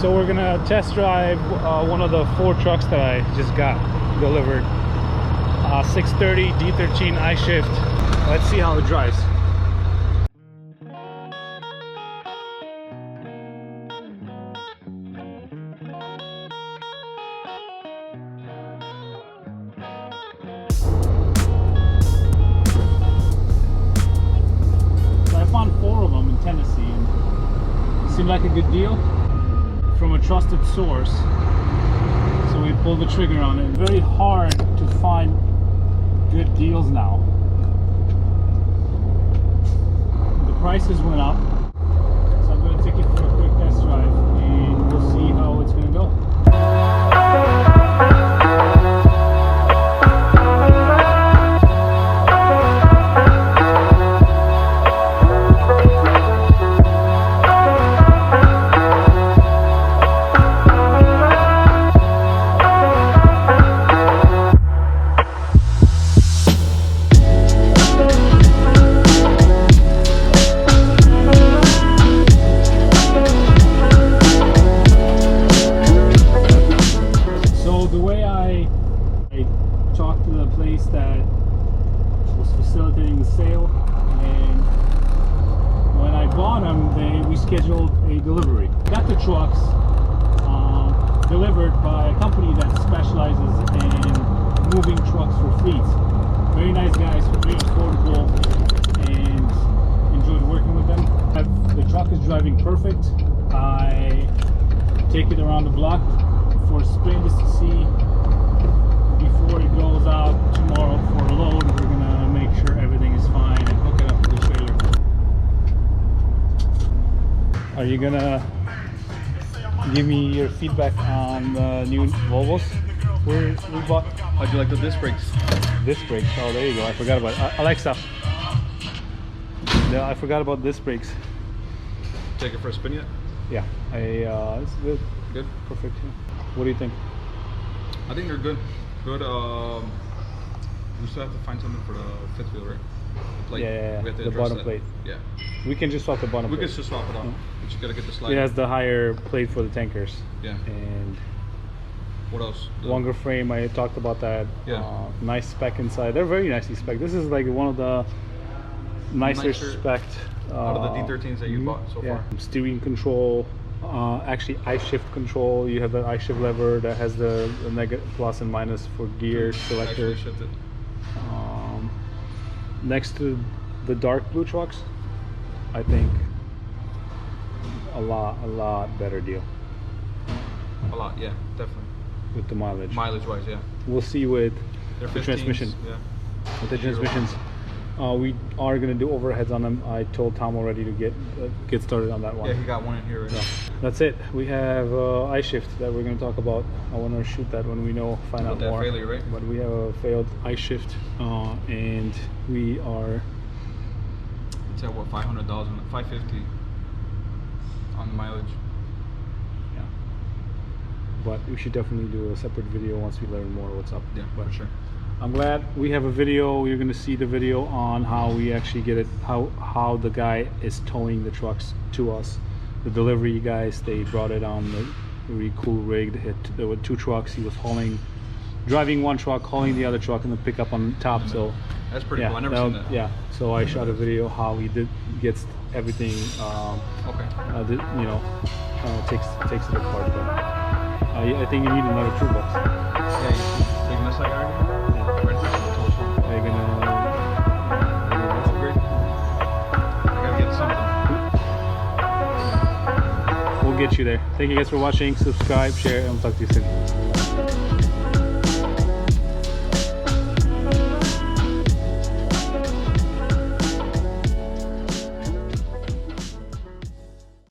So we're gonna test drive one of the 4 trucks that I just got delivered. 630 D13 I-Shift. Let's see how it drives. So I found 4 of them in Tennessee and it seemed like a good deal from a trusted source. So we pulled the trigger on it. Very hard to find good deals now. The prices went up, so I'm going to take it for a quick test drive and we'll see how it's going to go. Talked to the place that was facilitating the sale, and when I bought them, we scheduled a delivery. Got the trucks delivered by a company that specializes in moving trucks for fleets. Very nice guys, very affordable, and enjoyed working with them. The truck is driving perfect. I take it around the block for a spin just to see before it goes out tomorrow for a load. We're gonna make sure everything is fine and hook it up to the trailer. Are you gonna give me your feedback on the new Volvos we bought? How'd you like the disc brakes? Disc brakes, oh there you go, I forgot about it. Alexa, yeah, I forgot about disc brakes. Take it for a spin yet? Yeah, it's good. Good? Perfect. What do you think? I think they're good. Good. We still have to find something for the fifth wheel, right? The plate. Yeah. We have to the address bottom that. plate. Yeah. We can just swap the bottom plate. We can just swap it out. We just gotta get the slide. It has the higher plate for the tankers. Yeah. And what else? longer frame. I talked about that. Yeah. Nice spec inside. They're very nicely spec. This is like one of the nicer spec out of the D13s that you bought so far. Steering control. Actually I-Shift control. You have the I-Shift lever that has the negative plus and minus for gear selector. Next to the dark blue trucks, I think a lot better deal. A lot, yeah, definitely. With the mileage. Mileage wise, yeah. We'll see with the 15s, transmission. Yeah. With the transmissions. We are gonna do overheads on them. I told Tom already to get started on that one. Yeah, he got one in here right now. That's it. We have I-Shift that we're gonna talk about. I want to shoot that when we find out more. Failure, right? But we have a failed I-Shift, and we are. It's at what, 500,000, 550 on the mileage. Yeah. But we should definitely do a separate video once we learn more what's up. Yeah, but for sure. I'm glad we have a video. You're gonna see the video on how we actually get it, how the guy is towing the trucks to us. The delivery guys, they brought it on the really cool rig. There were 2 trucks. He was driving one truck, hauling the other truck, and the pickup on top. So that's pretty cool. I never seen that. Yeah. So I shot a video how he gets everything. Okay. Takes it apart. But I think you need another toolbox. Yeah. Taking this side already. They're gonna upgrade. I gotta get something. We'll get you there. Thank you guys for watching. Subscribe, share, and we'll talk to you soon.